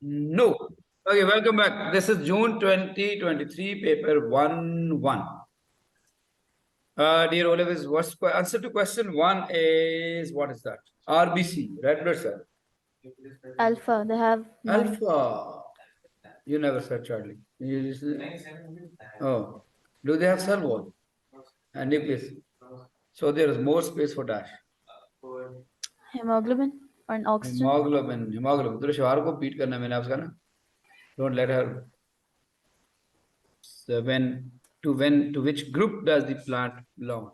No. Okay, welcome back. This is June 2023, paper 1-1. Dear Olive, what's answer to question 1 is what is that? RBC, red blood cell. Alpha. They have none. Alpha. You never said Charlie. Oh, do they have cell wall and nucleus? So there is more space for dash. Hemoglobin or an oxygen. Hemoglobin. तो शवार को beat करना मैंने आपका ना. Don't let her. So to which group does the plant belong?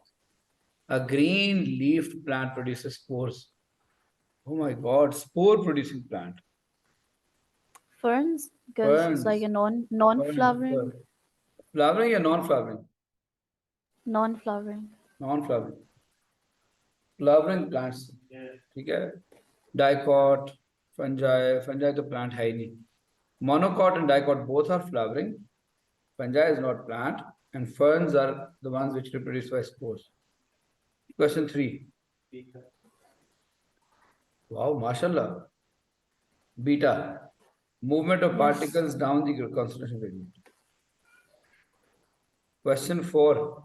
A green leafed plant produces spores. Oh my God, spore producing plant. Ferns, because it's like Ferns. a non-flowering. Flowering or non-flowering? Non-flowering. Non-flowering. Flowering plants. ठीक है. Dicot, fungi तो plant है ही नहीं. Monocot and dicot both are flowering. Fungi is not plant, and ferns are the ones which reproduce by spores. Question 3. Wow, mashallah. Beta. Movement of particles down the concentration gradient. Question 4.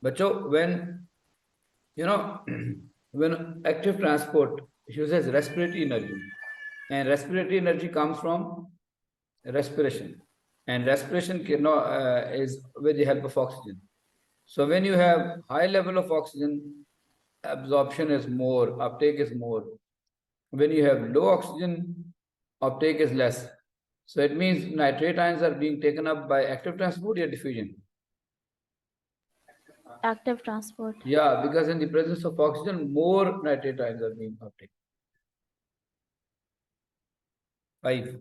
Bacho, when when active transport uses respiratory energy, and respiratory energy comes from respiration, and respiration is with the help of oxygen. So when you have high level of oxygen, absorption is more, uptake is more. When you have low oxygen, uptake is less. So it means nitrate ions are being taken up by active transport or diffusion. Active transport. Yeah, because in the presence of oxygen, more nitrate ions are being uptaken. 5.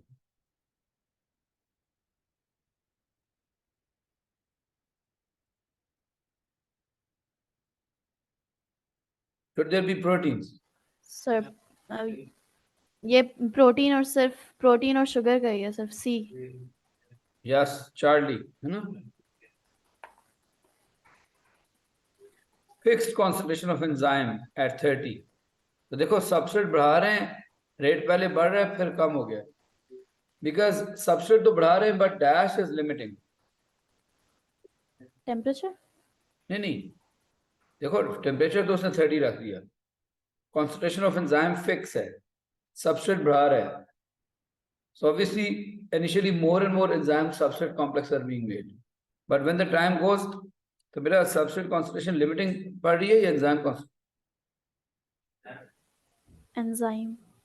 Should there be proteins? Sir, ये protein और सिर्फ protein और sugar का ही है सिर्फ सी. Yes, Charlie. Fixed concentration of enzyme at 30. तो देखो substrate बढ़ा रहे हैं, रेट पहले बढ़ रहा है फिर कम हो गया. Because सबस्ट्रेट तो बढ़ा रहे हैं but dash is limiting. Temperature. नहीं देखो टेम्परेचर तो उसने 30 रख दिया. Concentration of enzyme fix है, substrate बढ़ा रहा है. So obviously initially more and more enzyme substrate complex are being made, but when the time goes तो मेरा substrate concentration limiting बढ़ रही है या enzyme concentration?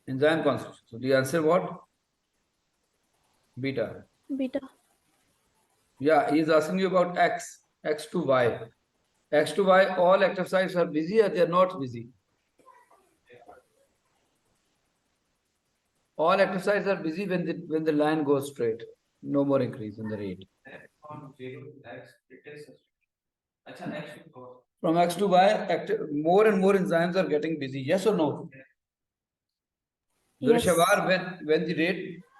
Enzyme concentration. So the answer what? Beta. Yeah, he is asking you about X to Y. X to Y, all active sites are busy or they are not busy? All active sites are busy when the line goes straight. No more increase in the rate. From X to Y, more and more enzymes are getting busy. Yes or no? Yes.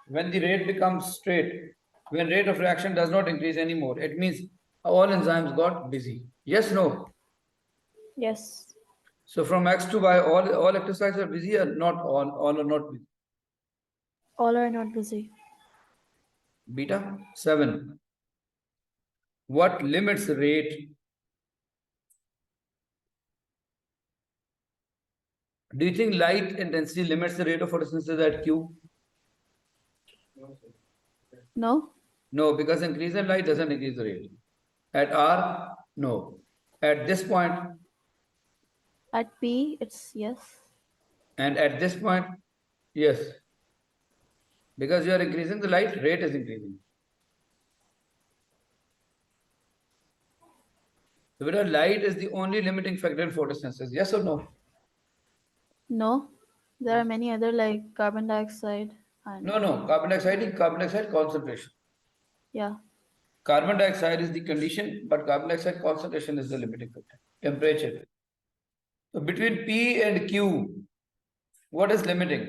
When the rate becomes straight, when rate of reaction does not increase anymore, it means all enzymes got busy. Yes, no? Yes. So from X to Y, all active sites are busy or not all are not busy? All are not busy. Beta 7. What limits rate? Do you think light intensity limits the rate of photosynthesis at Q? No. No, because increase in light doesn't increase the rate. At R, no. At this point, At P, it's yes. and at this point, yes. Because you are increasing the light, rate is increasing. So whether light is the only limiting factor in photosynthesis, yes or no? No. There are many other like carbon dioxide and No. Carbon dioxide concentration. yeah. Carbon dioxide is the condition, but carbon dioxide concentration is the limiting factor. Temperature. So between P and Q, what is limiting?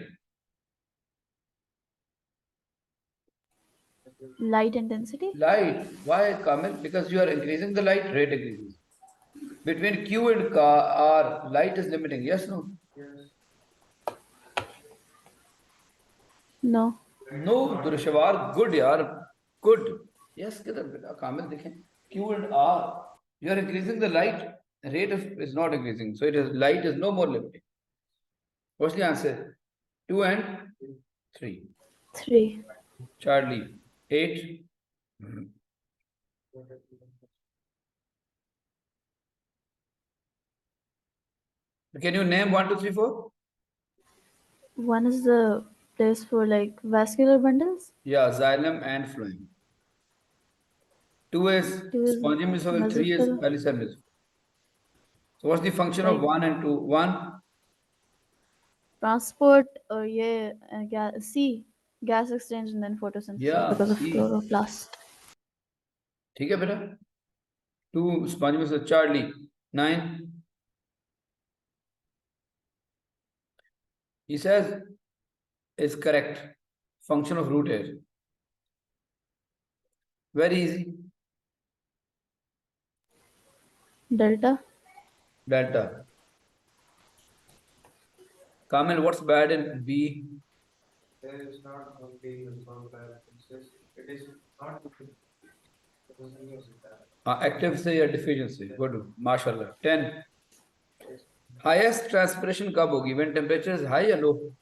Light intensity. Light. Why, Kamil? Because you are increasing the light, rate increases. Between Q and R, light is limiting. Yes, no? No. No, Durshawar, good, yaar. Good. Yes, Kamil, dekhen. Q and R. You are increasing the light. Rate is not increasing. So light is no more limiting. What's the answer? 2 and 3. 3. Charlie. 8. Can you name 1, 2, 3, 4? 1 is the place for like vascular bundles. Yeah, xylem and phloem. 2 is 2 is spongy mesophyll, 3 is mesophyll. palisade mesophyll. So what's the function of Like 1 and 2? 1, transport or C, gas exchange and then photosynthesis yeah, because of C. chloroplast. ठीक है बेटा? 2 spongy mesophyll, Charlie. 9. He says is correct. Function of root air. Very easy. Delta. Delta. Kamil, what's bad in B? There is not only the sound balances, it is not Active say या deficiency. Good. Mashallah. 10. Highest transpiration कब होगी? When temperature is high or low?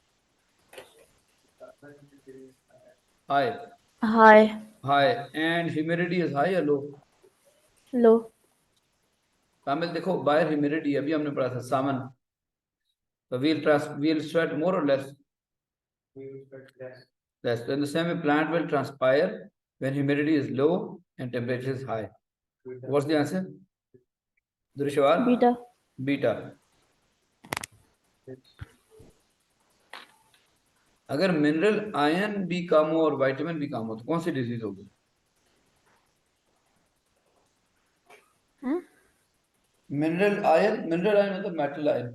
High. High. High. And humidity is high or low? Low. कामिल देखो बाहर humidity अभी हमने पढ़ा था सामन so we'll sweat more or less less so in the same way plant will transpire when humidity is low and temperature is high. What's the answer? Durishwar? Beta. अगर mineral ion भी कम हो और vitamin भी कम हो तो कौन सी disease होगी? Mineral ion मतलब मेटल आयन.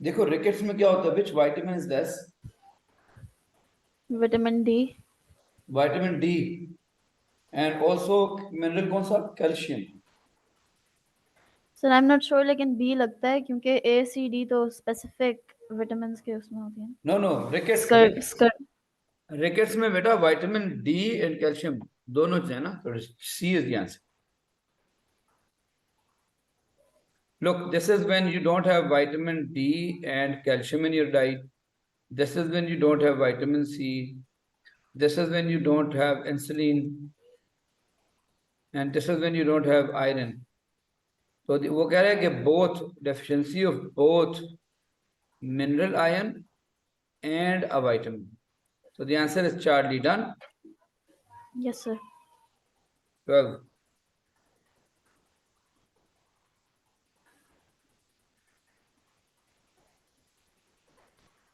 देखो रिकेट्स में क्या होता है? Which vitamin is less? Vitamin D. Vitamin D. And also mineral कौन सा? Calcium. Sir I am not sure लेकिन बी लगता है क्योंकि ए सी डी तो स्पेसिफिक विटामिन के उसमें होती हैं. No, rickets. Rickets में बेटा vitamin D and calcium दोनों है ना, तो C is the answer. Look, this is when you don't have vitamin D and calcium in your diet. This is when you don't have vitamin C. This is when you don't have insulin. And this is when you don't have iron. So वो कह रहा है कि both deficiency of both mineral iron and a vitamin. So the answer is Charlie. Done? Yes, sir. 12.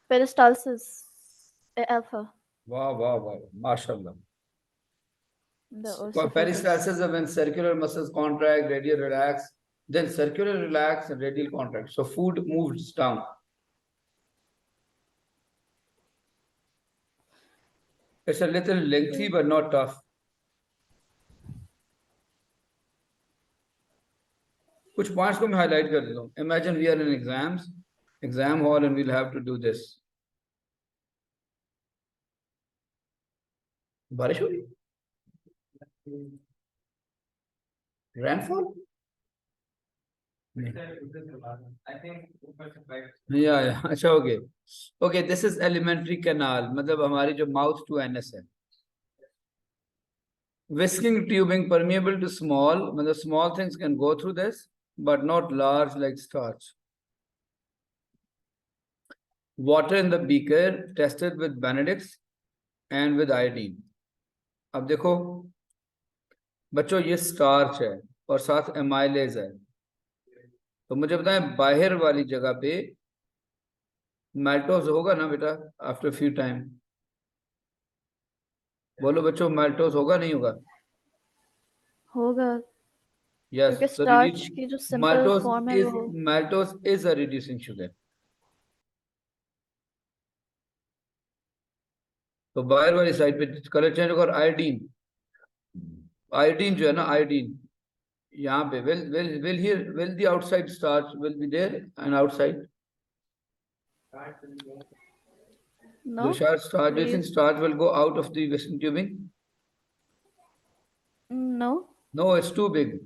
Peristalsis. Alpha. Wow. MashaAllah. The Peristalsis is when circular muscles contract, radial relax, then circular relax and radial contract. So food moves down. It's a little lengthy but not tough. कुछ points को मैं highlight कर देता हूँ. Imagine we are in exam hall and we'll have to do this. बारिश हो रही? Rainfall? I think Yeah. अच्छा okay. Okay, this is elementary canal. मतलब हमारी जो mouth to anus है. Whisking tubing permeable to small. मतलब small things can go through this, but not large like starch. Water in the beaker tested with Benedict's and with iodine. अब देखो बच्चों ये starch है और साथ एमाइलेज है, तो मुझे बताएं बाहर वाली जगह पे मैल्टोज होगा ना बेटा आफ्टर फ्यू टाइम? बोलो बच्चों, मैल्टोज होगा नहीं होगा? होगा. यस. क्योंकि स्टार्च की जो सिंपल फॉर्म है वो maltose is a reducing sugar. तो बाहर वाली साइड पे कलर चेंज होगा. और आयोडीन जो है ना, आयोडीन यहाँ पे will the outside starch will be there and outside? No. Dushar, starch, do you think Please. starch will go out of the Western tubing? No. No, it's too big.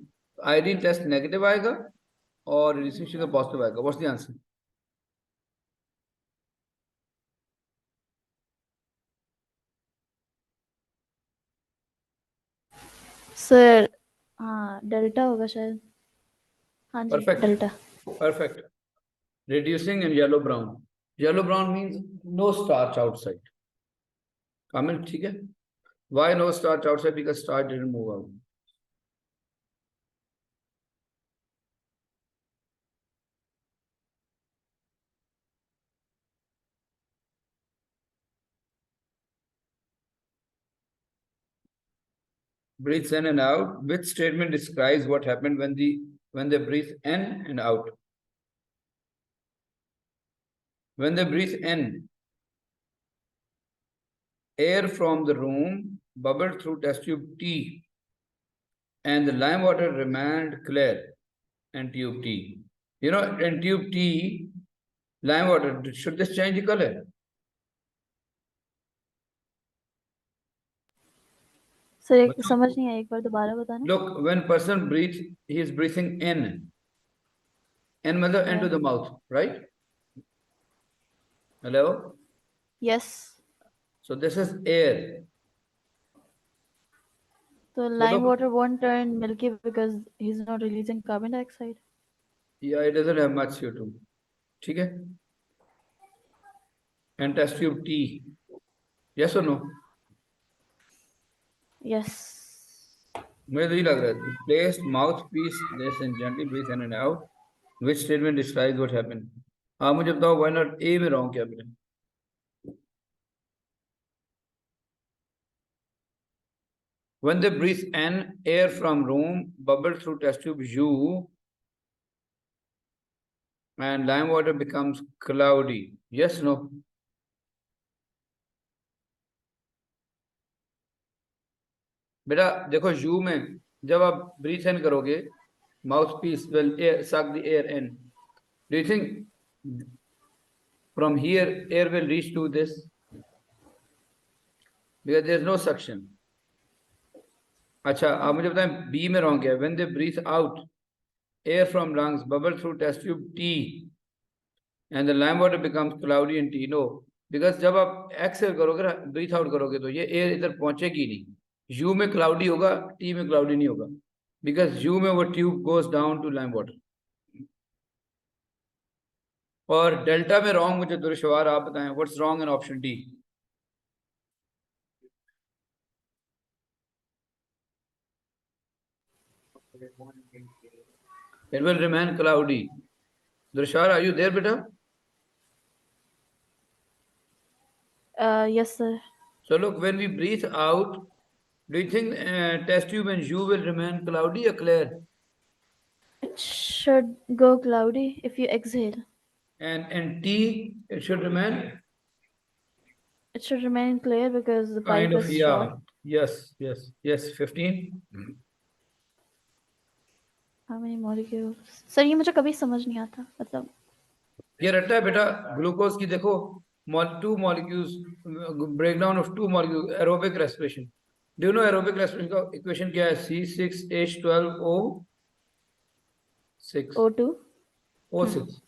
Iodine test negative आएगा और reducing sugar positive आएगा. What's the answer? Sir हाँ delta होगा शायद. हाँ जी Perfect. Delta. Perfect. Reducing and yellow brown. Yellow brown means no starch outside. Comment ठीक है? Why no starch outside? Because starch didn't move out. Breathes in and out. Which statement describes what happened when they breathe in and out? When they breathe in, air from the room bubbled through test tube T, and the lime water remained clear in tube T. You know, in tube T, lime water, should this change the color? Sir एक समझ नहीं आया, एक बार दोबारा बताना. Look, when person breathes, he is breathing in. In मतलब into the mouth, right? Hello? Yes. So this is air. So lime water won't turn milky because he's not releasing carbon dioxide. Yeah, it doesn't have much CO2. ठीक है? And test tube T. Yes or no? Yes. मुझे तो ये लग रहा है. Placed mouthpiece this and gently breathe in and out. Which statement describes what happened? आप मुझे बताओ why not A में wrong क्या मिला? When they breathe in, air from room bubbled through test tube U and lime water becomes cloudy. Yes, no? बेटा देखो U में जब आप breathe in करोगे, mouthpiece will suck the air in. Do you think from here air will reach to this? Because there is no suction. अच्छा आप मुझे बताएं B में wrong क्या है? When they breathe out, air from lungs bubble through test tube T and the lime water becomes cloudy in T. No, because जब आप exhale करोगे ना, breathe out करोगे तो ये air इधर पहुंचेगी नहीं. U में cloudy होगा, T में cloudy नहीं होगा. Because U में वो tube goes down to lime water. और डेल्टा में wrong मुझे दुर्शवार आप बताएं. What's wrong in option D? It will remain cloudy. Durshar, are you there, beta? Yes, sir. So look, when we breathe out, do you think test tube and U will remain cloudy or clear? It should go cloudy if you exhale. And T, it should remain It should remain clear because the kind pipe of, is yeah. short. Yes. 15. How many molecules? Sir ये मुझे कभी समझ नहीं आता, मतलब ये रट्टा है बेटा ग्लूकोज की देखो two molecules breakdown of two molecules aerobic respiration. Do you know aerobic respiration का equation क्या है? C6H12O6 O2. O6.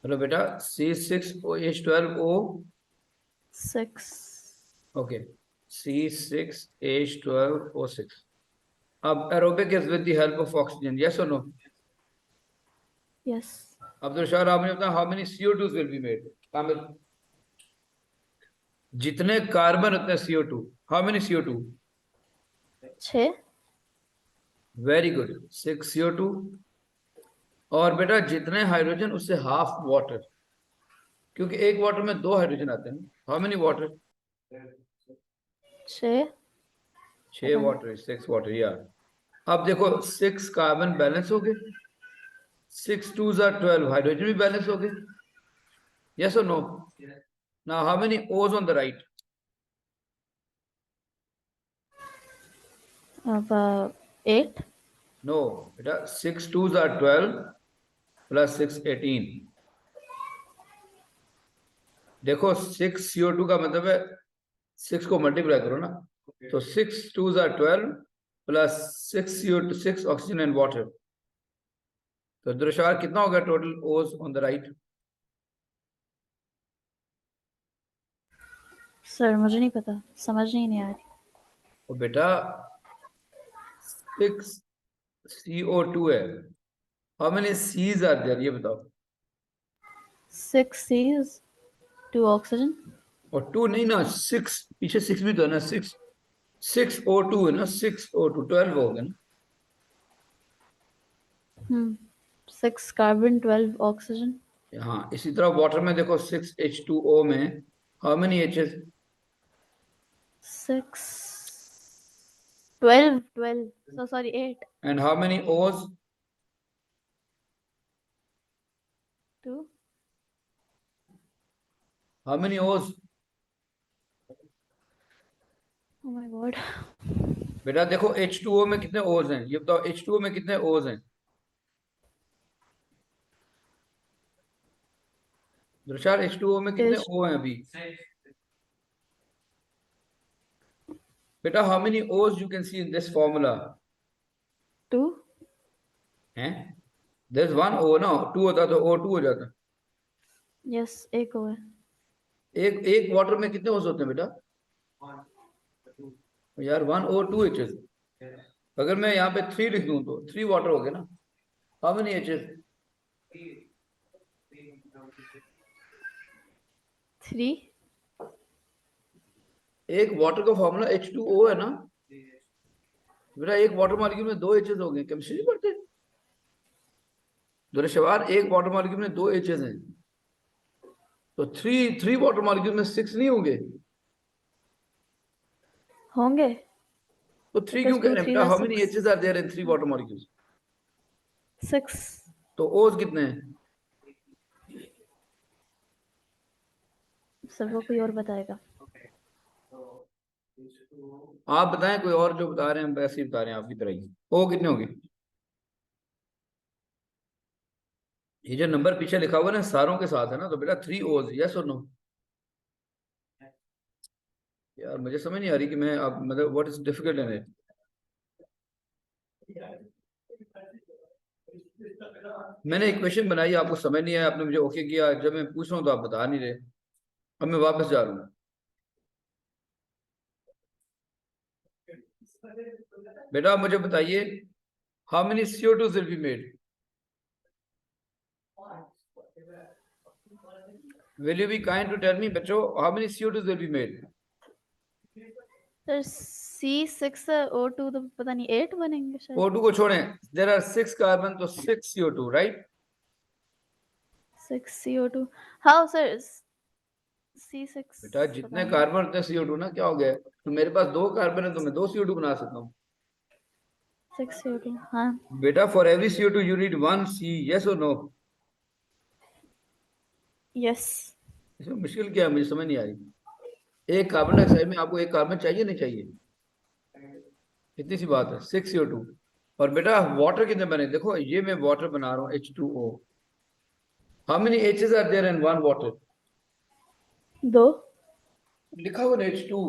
हेलो बेटा C6H12O 6. okay C6H12O6. अब aerobic is with the help of oxygen. Yes or no? Yes. Abdul Shah, आपने बताया how many CO2s will be made? कामिल जितने carbon उतने CO2. How many CO2? 6. Very good. 6 CO2. और बेटा जितने hydrogen उससे half water, क्योंकि एक वाटर में 2 हाइड्रोजन आते हैं. How many water? 6. 6 water, 6 water. या अब देखो 6 कार्बन बैलेंस हो गए, 6 2s are 12, हाइड्रोजन भी बैलेंस हो गए. Yes or no? Now how many O's on the right? 8. No बेटा 6 2s are 12 प्लस 6 18। देखो 6 CO2 का मतलब है 6 को मल्टीप्लाई करो ना, तो 6 2s are 12 plus 6 CO2 6 oxygen and water. तो दुर्शार कितना होगा टोटल ओज ऑन द राइट? सर मुझे नहीं पता, समझ नहीं आ रही। और बेटा 6 CO2 है, how many C's are there ये बताओ? 6 C's 2 ऑक्सीजन। और 2 नहीं ना, 6 पीछे 6 भी तो है ना, 6 O2 है ना, 6 O2 12 हो गया ना। 6 कार्बन 12 ऑक्सीजन। हाँ इसी तरह वाटर में देखो 6 H2O में how many H's? 6 12 so sorry 8 and how many O's? 2 how many O's? oh my god। बेटा देखो H2O में कितने O's हैं ये बताओ, H2O में कितने O's हैं? दुर्शार H2O में कितने O हैं अभी? बेटा how many O's you can see in this formula? 2 हैं? There's one O ना, 2 होता तो O2 हो जाता। यस एक हो है। एक वाटर में कितने O's होते हैं बेटा? यार 1 O 2 H's। अगर मैं यहाँ पे 3 लिख दूं तो 3 वाटर हो गए ना। How many H's? 3 एक वाटर का फॉर्मूला H2O है ना बेटा, एक वाटर मॉलिक्यूल में 2 H's हो गए, केमिस्ट्री नहीं पढ़ते? दुर्शवार एक वाटर मॉलिक्यूल में 2 H's हैं, तो 3 वाटर मॉलिक्यूल में 6 नहीं होंगे? होंगे। तो 3 क्यों Because कह 2 रहे हैं 3 बेटा? are how many 6 H's are there in 3 water molecules? 6 तो O's कितने हैं? सर वो कोई और बताएगा। आप बताएं, कोई और जो बता रहे हैं वैसे ही बता रहे हैं आप की तरह ही। O कितने होंगे? ये जो नंबर पीछे लिखा हुआ है ना सारों के साथ है ना, तो बेटा 3 O's, यस और नो? यार मुझे समझ नहीं आ रही कि मैं अब मतलब what is difficult in it. मैंने इक्वेशन बनाई, आपको समझ नहीं आया, आपने मुझे ओके किया, जब मैं पूछ रहा हूँ तो आप बता नहीं रहे। अब मैं वापस जा रहा हूँ। बेटा मुझे बताइए how many CO2 will be made? Will you be kind to tell me बच्चों, how many CO2 will be made? Sir C6 O2 तो पता नहीं 8 बनेंगे शायद। O2 को छोड़ें, देयर आर 6 कार्बन तो 6 CO2 right? 6 CO2 how sir C6 बेटा जितने कार्बन उतने CO2 ना, क्या हो गया? तो मेरे पास 2 कार्बन है तो मैं 2 CO2 बना सकता हूँ। 6 CO2 हाँ। बेटा for every CO2 you need 1 C, yes और नो? यस इसमें मुश्किल क्या है, मुझे समझ नहीं आ रही। एक कार्बन डाइऑक्साइड में आपको एक कार्बन चाहिए नहीं चाहिए? इतनी सी बात है, 6 CO2। और बेटा वाटर कितने बने? देखो ये मैं वाटर बना रहा हूँ H2O, how many H's are there in one water? 2 लिखा हुआ H2।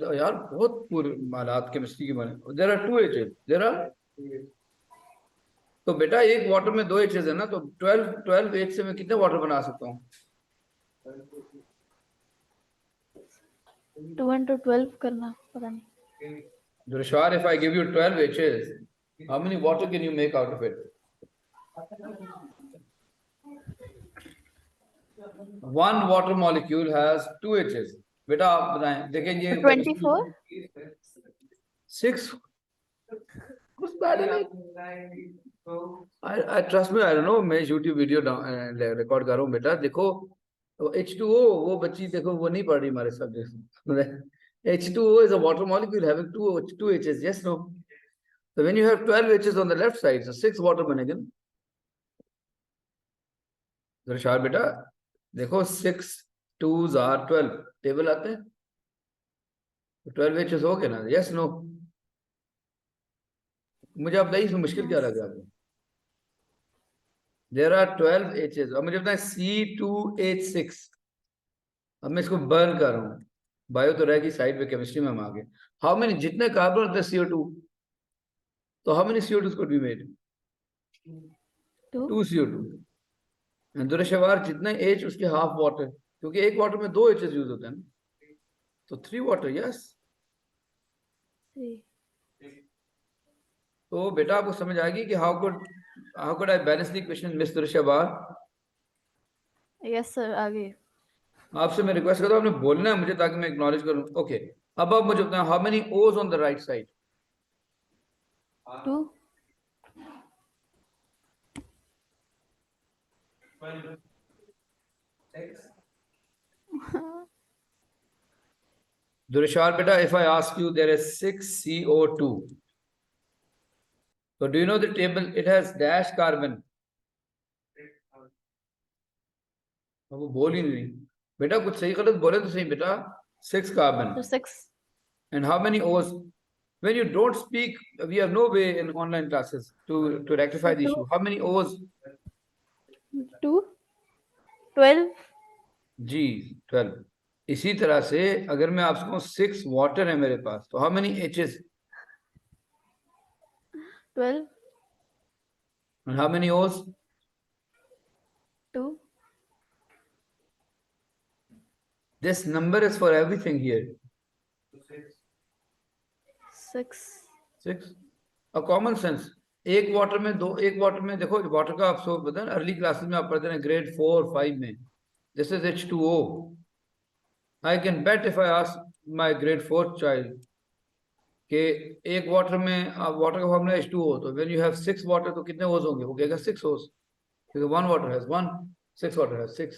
तो यार बहुत पूरे हालात केमिस्ट्री के बने। There are 2 H's, there are. तो बेटा एक वाटर में 2 H's है ना, तो 12 H से मैं कितने वाटर बना सकता हूँ? 2 into 12 करना पता नहीं। Durshar, if I give you 12 H's, how many water can you make out of it? One water molecule has 2 H's. बेटा आप बताएं, देखें ये 24 6 कुछ bad है नहीं? I trust me, I don't know, मैं YouTube वीडियो रिकॉर्ड कर रहा हूँ बेटा। देखो तो H2O, वो बच्ची देखो वो नहीं पढ़ रही हमारे subject. H2O is a water molecule having two H's, yes no? So when you have 12 H's on the left side, so 6 water बनेंगे ना। तुषार बेटा देखो 6 2s are 12, टेबल आते हैं तो 12 H's हो गए ना, यस नो? मुझे आप बताइए इसमें मुश्किल क्या लग रहा है? देयर आर 12 एचेस और मुझे बताएं C2H6। अब मैं इसको बर्न कर रहा हूँ, बायो तो रहेगी साइड पे, केमिस्ट्री में हम आगे। हाउ मेनी, जितने कार्बन होते हैं CO2, तो how many CO2 could be made? 2. 2 CO2। दुरशवार जितना H उसके हाफ वाटर, क्योंकि एक वाटर में 2 H's यूज होते हैं ना, तो 3 वाटर। यस, 3. तो बेटा आपको समझ आएगी कि how could I balance the equation miss Durshwar. Yes sir, आगे. आपसे मैं रिक्वेस्ट करता हूँ आपने बोलना है मुझे, ताकि मैं एक्नॉलेज करूँ। ओके, अब आप मुझे बताएं हाउ मेनी ओज ऑन द राइट साइड? 2. दुरशार बेटा, if I ask you there is 6 CO2, so do you know the table? It has dash carbon. अब वो बोल ही नहीं बेटा, कुछ सही गलत बोले तो सही बेटा। 6 carbon. So 6. And how many O's? When you don't speak, we have no way in online classes to rectify So the issue. How many O's? 2. 12. जी 12। इसी तरह से अगर मैं आपसे कहूँ 6 वाटर है मेरे पास, तो how many H's 12. and how many O's? 2. This number is for everything here. 6. 6। A common sense, एक वाटर में देखो, वाटर का आपको पता है अर्ली क्लासेस में आप पढ़ते हैं ग्रेड 4 5 में, this is H2O। I can bet if I ask my grade 4 child कि एक वाटर में वाटर का फॉर्मूला H2O, तो व्हेन यू हैव 6 वाटर तो कितने ओज होंगे? वो कहेगा 6 ओज, क्योंकि 1 water has 1, 6 water has 6,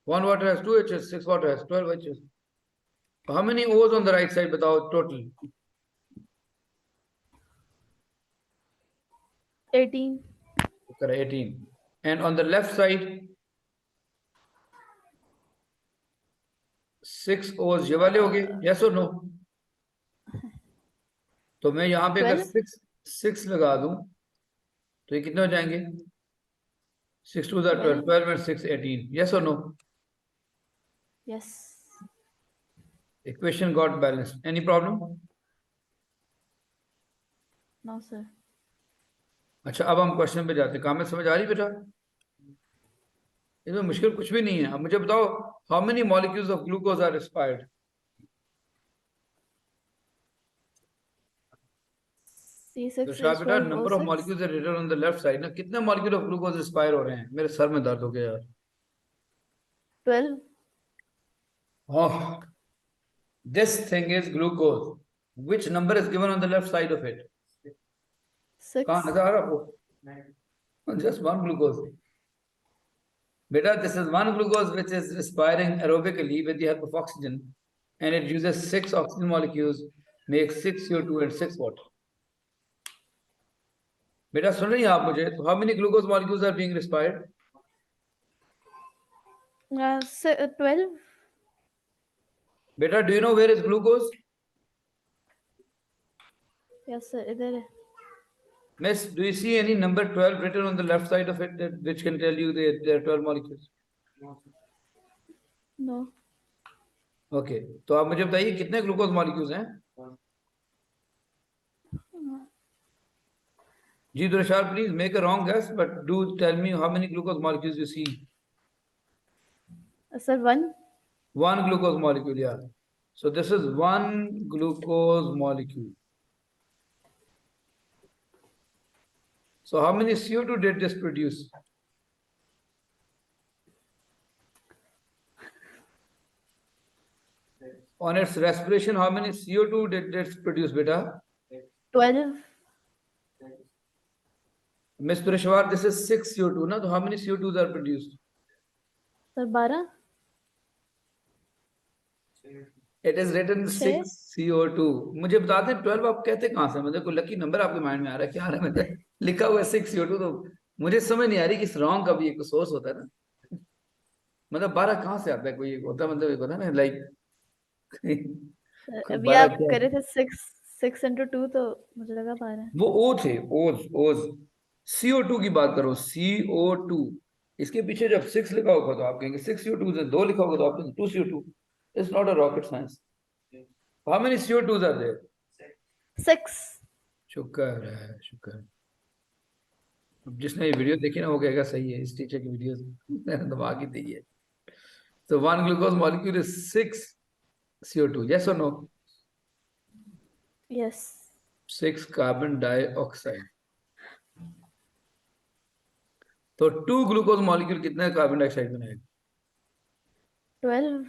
1 water has 2 H's, 6 water has 12 H's। How many ओज ऑन द राइट साइड बताओ total? 18. 18। And on the left side 6 O's ये वाले हो गए, yes or no? तो मैं यहाँ पे अगर 12. 6 लगा दूं तो ये कितने हो जाएंगे? 6 2 12, 12 and 6 18, yes or no? Yes. Equation got balanced. Any problem? No sir. अच्छा, अब हम क्वेश्चन पे जाते हैं। काम में समझ आ रही बेटा? इसमें मुश्किल कुछ भी नहीं है। अब मुझे बताओ how many molecules of glucose are expired? C6 तो is शायद बेटा 12 number of 06. Molecules are written on the left side ना, कितने मॉलिक्यूल ऑफ ग्लूकोज एक्सपायर हो रहे हैं? मेरे सर में दर्द हो गया यार। 12. Oh, this thing is glucose. Which number is given on the left side of it? 6. कहाँ नजर आ रहा आपको? Just one glucose. Beta, this is one glucose which is respiring aerobically with the help of oxygen, and it uses 6 oxygen molecules, makes 6 CO2 and 6 water. बेटा सुन रही हैं आप मुझे? तो how many glucose molecules are being respired? 12. बेटा, do you know where is glucose? Yes sir, इधर है. Miss, do you see any number 12 written on the left side of it which can tell you there are 12 molecules? No. Okay, तो आप मुझे बताइए कितने glucose molecules हैं? जी Durshar, please make a wrong guess but do tell me how many glucose molecules you see? Sir 1. One glucose molecule, yeah. So this is one glucose molecule. So how many CO2 did this produce? On its respiration, how many CO2 did this produce, beta? 12. Miss Tureshwar, this is 6 CO2, na? So how many CO2s are produced? Sir 12. It is written 6 CO2. मुझे बता दें 12 आप कहते कहाँ से? मतलब कोई lucky number आपके माइंड में आ रहा है क्या? आ रहा है मतलब लिखा हुआ है 6 CO2, तो मुझे समझ नहीं आ रही कि इस रॉन्ग का भी एक सोर्स होता है ना। मतलब 12 कहाँ से आता है? कोई होता मतलब एक होता है ना लाइक अभी आप कर रहे थे 6 6 into 2 तो मुझे लगा 12 है। वो ओ थे, ओज ओज। CO2 की बात करो, CO2। इसके पीछे जब 6 लिखा होगा तो आप कहेंगे 6 CO2 से, 2 लिखा होगा तो आप कहेंगे 2 CO2। It's not a rocket science. How many CO2s are there? 6। शुक्र है, शुक्र है। अब जिसने ये वीडियो देखी ना वो कहेगा सही है, इस टीचर की वीडियो दिमाग ही दी है। So one glucose molecule is 6 CO2. Yes or no? Yes. 6 carbon dioxide. तो 2 ग्लूकोज मॉलिक्यूल कितने कार्बन डाइऑक्साइड बनाएगा? 12।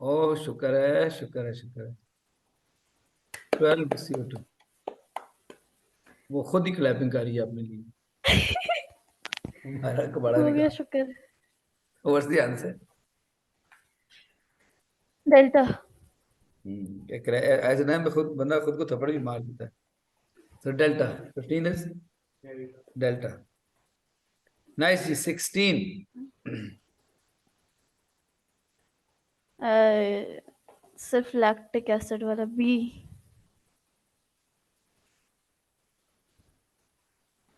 ओह शुक्र है, शुक्र है, शुक्र है। 12 CO2। वो खुद ही क्लैपिंग कर रही है अपने लिए। हमारा बड़ा हो ने गया कहा शुक्र। What's the answer? डेल्टा। ऐसे टाइम पे खुद बंदा खुद को थप्पड़ भी मार देता है। So delta 15 is delta. Nice. 16. सिर्फ लैक्टिक एसिड वाला बी।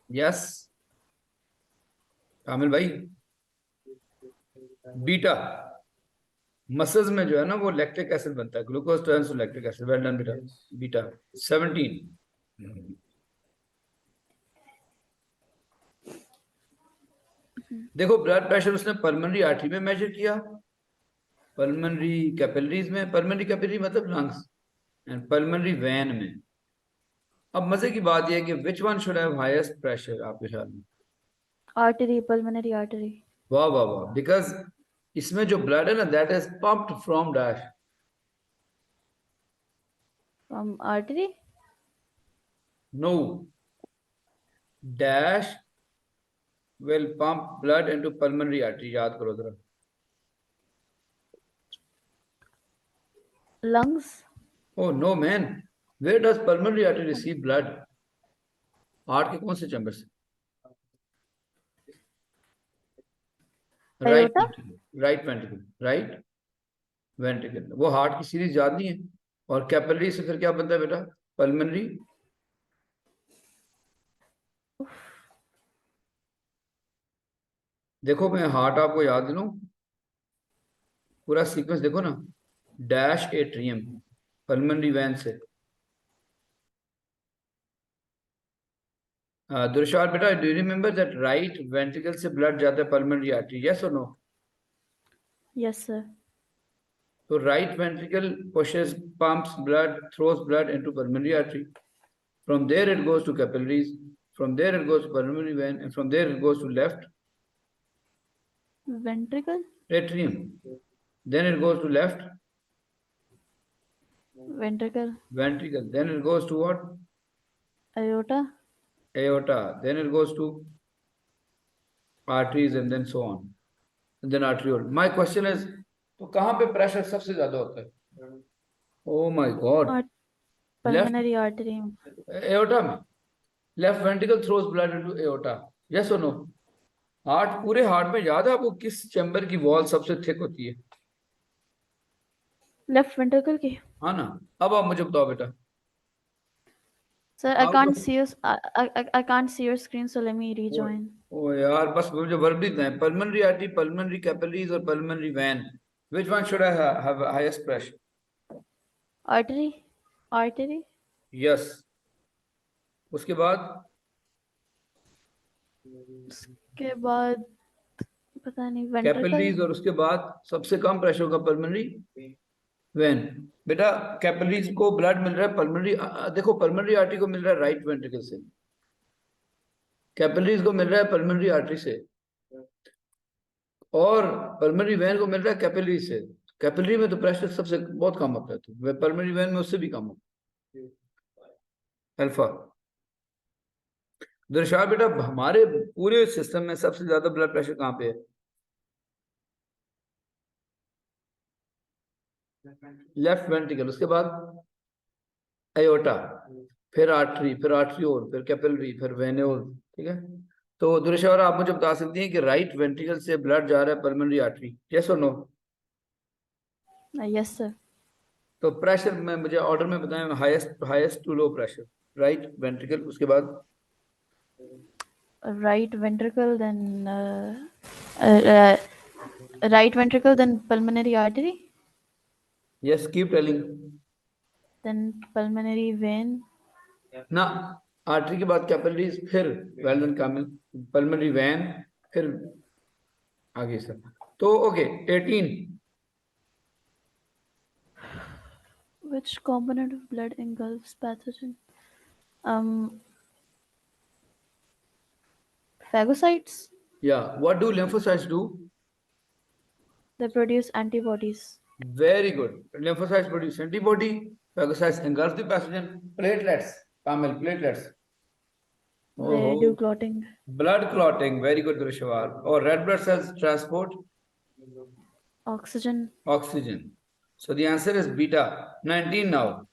Yes. कामिल भाई, बीटा मसल्स में जो है ना वो लैक्टिक एसिड बनता है, glucose turns to lactic acid. Well done बेटा। बीटा 17। देखो ब्लड प्रेशर उसने पल्मोनरी आर्टरी में मेजर किया, पल्मोनरी कैपिलरीज में, पल्मोनरी कैपिलरी मतलब लंग्स, एंड पल्मोनरी वेन में। अब मजे की बात यह है कि which one should have highest pressure आपके ख्याल में? Artery, pulmonary artery. वाह वाह वाह, बिकॉज इसमें जो ब्लड है ना that is pumped from dash. From artery. No, dash will pump blood into pulmonary artery. याद करो जरा। Lungs. Oh no man, where does pulmonary artery receive blood? Heart के कौन से चैम्बर से? Right aorta. Ventricle, right ventricle, right ventricle. वो heart की series याद नहीं है। और कैपिलरी से फिर क्या बनता है बेटा? पल्मोनरी। देखो मैं हार्ट आपको याद दिलाऊं, पूरा सीक्वेंस देखो ना। डैश एट्रियम, पल्मोनरी वैन से। दुर्शार बेटा, do you remember that right ventricle से ब्लड जाता है पल्मोनरी आर्टरी? यस और no? Yes sir. So right ventricle pushes, pumps blood, throws blood into pulmonary artery. From there it goes to capillaries. From there it goes to pulmonary vein, and from there it goes to left ventricle. atrium. Then it goes to left ventricle. ventricle. Then it goes to what? Aorta. Aorta. Then it goes to arteries, and then so on. And then arteriole. My question is, तो कहाँ पे pressure सबसे ज्यादा होता है? Oh my God. Left pulmonary artery. aorta में। Left ventricle throws blood into aorta. Yes or no? Heart, पूरे heart में याद है आपको किस चैम्बर की वॉल सबसे थिक होती है? लेफ्ट वेंट्रिकल की। हाँ ना। अब आप मुझे बताओ बेटा। Sir I can't see your I can't see your screen, so let me rejoin. ओ यार बस मुझे वर्ब देते हैं। पल्मोनरी आर्टरी, पल्मोनरी कैपिलरीज और pulmonary vein. Which one should I have highest pressure? Artery. Artery. Yes. उसके बाद उसके बाद पता नहीं, वेंट्रिकल। कैपिलरीज, और उसके बाद सबसे कम प्रेशर होगा पल्मोनरी वैन। बेटा कैपिलरीज को ब्लड मिल रहा है पल्मोनरी, देखो पल्मोनरी आर्टरी को मिल रहा है राइट वेंट्रिकल से, कैपिलरीज को मिल रहा है पल्मोनरी आर्टरी से, और पल्मोनरी वेन को मिल रहा है कैपिलरी से। कैपिलरी में तो प्रेशर सबसे बहुत कम होता है, तो पल्मोनरी वेन में उससे भी कम होता है, अल्फा। दुर्शार बेटा, हमारे पूरे सिस्टम में सबसे ज्यादा ब्लड प्रेशर कहाँ पे है? लेफ्ट वेंट्रिकल, उसके बाद एयोटा, फिर आर्टरी, फिर आर्ट्रियोल, फिर कैपिलरी, फिर वेन्योल। ठीक है। तो दुर्शार आप मुझे बता सकती हैं कि राइट वेंट्रिकल से ब्लड जा रहा है पल्मोनरी आर्टरी? यस और नो? Yes sir. तो प्रेशर में मुझे ऑर्डर में बताएं, highest to low pressure, right ventricle, उसके बाद right ventricle, then uh, right ventricle, then pulmonary artery, yes keep telling then pulmonary vein, ना, आर्टरी के बाद कैपिलरीज, फिर वेल डन कामिल, पल्मोनरी वैन, फिर आगे सर। तो okay 18 which component of blood engulfs pathogen? Phagocytes, या what do lymphocytes do? they produce antibodies. Very good. Lymphocytes produce antibody, phagocytes engulf the pathogen, platelets, Kamil, platelets. They do clotting. Blood clotting, very good Drishwar. Or red blood cells transport Oxygen. oxygen. So the answer is beta. 19 now.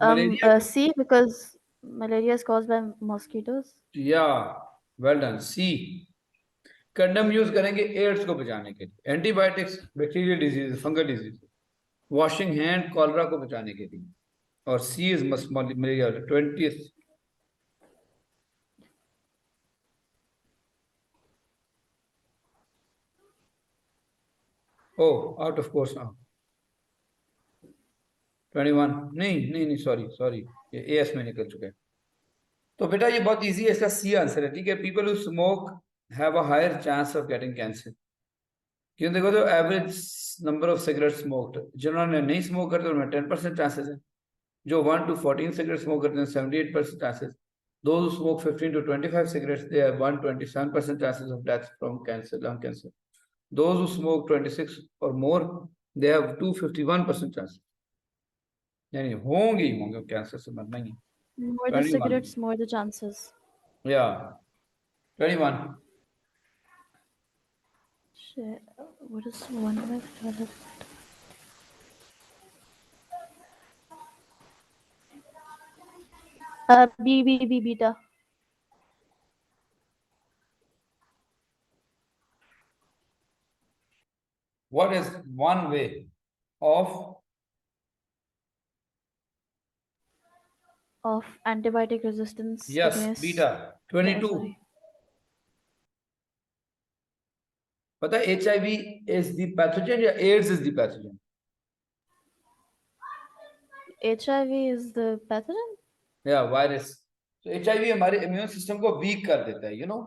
Malaria? C, because malaria is caused by mosquitoes. Yeah, well done. C. Condom use करेंगे AIDS को बचाने के लिए, antibiotics bacterial disease, fungal disease, washing hand cholera को बचाने के लिए, और C is malaria 20th. Oh, out of course now. 21. नहीं सॉरी ये एएस में निकल चुका है। तो बेटा ये बहुत इजी है, इसका सी आंसर है, ठीक है। People who smoke have a higher chance of getting cancer. क्यों, देखो तो average number of cigarette smoked, जिन्होंने नहीं स्मोक करते उनमें 10% चांसेस है, जो 1 to 14 सिगरेट स्मोक करते हैं 78% chances, those who smoke 15 to 25 cigarettes they have 127% chances of death from cancer, lung cancer. Those who smoke 26 or more they have 251% chances, यानी होंगे कैंसर से मरना ही। More the cigarettes, more the chances. Yeah. 21. Shit. What is one left? B, beta. What is one way of Antibiotic resistance? yes against... beta 22. sorry. पता है HIV is the pathogen या AIDS is the pathogen? HIV is the pathogen? Yeah, virus. So HIV हमारे immune system को week कर देता है, you know.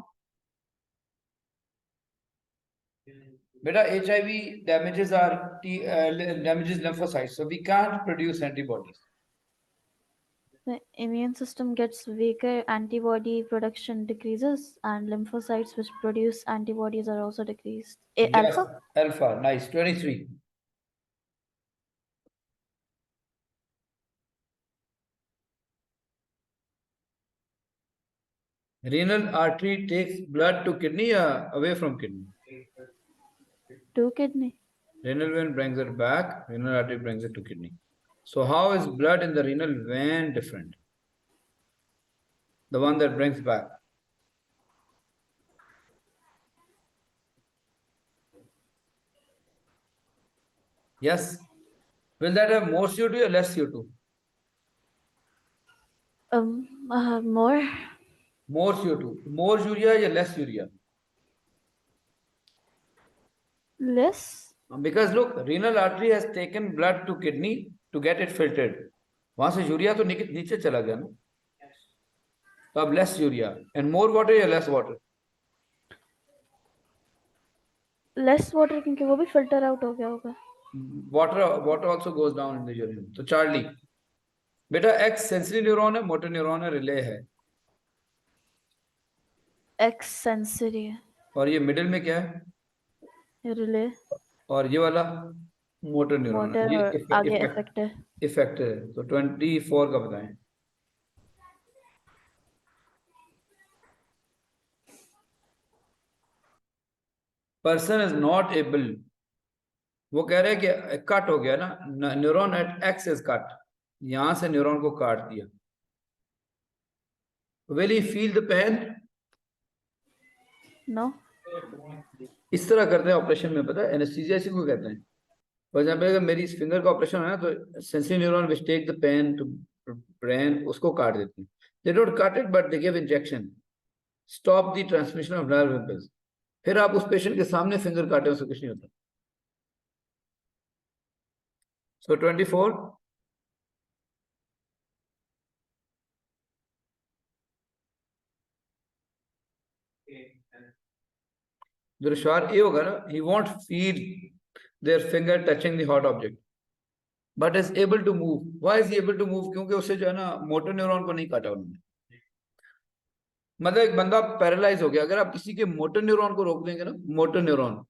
बेटा HIV damages damages lymphocytes, so we can't produce antibodies. The immune system gets weaker, antibody production decreases, and lymphocytes which produce antibodies are also decreased. Yes, Alpha? Alpha, nice. 23. Renal artery takes blood to kidney or away from kidney? To kidney. Renal vein brings it back, renal artery brings it to kidney. So how is blood in the renal vein different? The one that brings back. Yes. Will that have more CO2 or less CO2? More. More CO2. More urea or less urea? Less. Because look, renal artery has taken blood to kidney to get it filtered. वहां से urea तो नीचे चला गया ना, तो अब less urea and more water या लेस वाटर? लेस वाटर, क्योंकि वो भी फिल्टर आउट हो गया होगा। Water also goes down in the urine. तो चार्ली बेटा एक्स सेंसरी न्यूरॉन है, मोटर न्यूरॉन है, रिले है? एक्स सेंसरी है। और ये मिडिल में क्या है? रिले। और ये वाला मोटर न्यूरॉन है, ये आगे इफेक्ट है। इफेक्ट है। तो 24 का बताएं। पर्सन इज नॉट एबल, वो कह रहे हैं कि कट हो गया ना, neuron at X is cut, यहां से न्यूरॉन को काट दिया। Will he feel the pain? No. इस तरह करते हैं ऑपरेशन में, पता है एनेस्थीसिया इसी को कहते हैं। फॉर एग्जाम्पल अगर मेरी इस फिंगर का ऑपरेशन है ना, तो sensory neuron which take the pain to brain उसको काट देते हैं। They don't cut it but they give injection, stop the transmission of nerve impulse. फिर आप उस पेशेंट के सामने फिंगर काटे, उससे कुछ नहीं होता। सो 24 जो रशवार ए होगा ना, he won't feel their finger touching the hot object but is able to move. Why is he able to move? क्योंकि उससे जो है ना मोटर न्यूरॉन को नहीं काटा उन्होंने। मतलब एक बंदा पैरालाइज हो गया, अगर आप किसी के मोटर न्यूरॉन को रोक देंगे ना, motor neuron,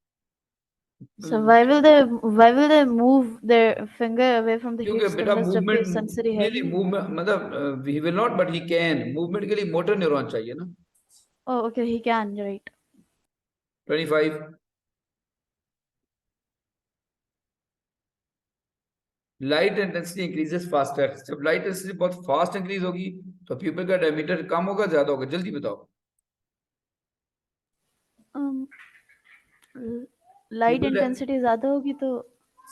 So why will they move their finger away from the क्योंकि heat बेटा stimulus जबकि मूवमेंट sensory है नहीं, नहीं? मूवमेंट मतलब he will not but he can, movement के लिए मोटर न्यूरॉन चाहिए ना। Oh, okay, he can, right. 25 light intensity increases faster. जब लाइट इंटेंसिटी बहुत फास्ट इंक्रीज होगी तो प्यूपिल का डायमीटर कम होगा ज्यादा होगा, जल्दी बताओ। Light Pupil intensity ज़्यादा होगी तो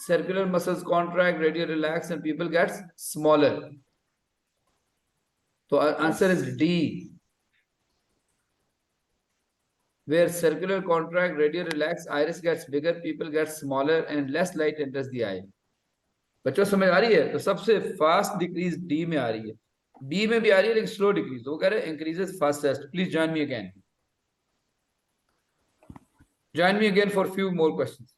circular muscles contract, radial relax and pupil gets smaller. So answer is yes. D. Where circular contract, radial relax, iris gets bigger, pupil gets smaller and less light enters the eye. बच्चों समझ आ रही है? तो सबसे fast decrease D में आ रही है, B में भी आ रही है लेकिन स्लो डिक्रीज। वो कह रहे हैं increases fastest. Please join me again, join me again for few more questions.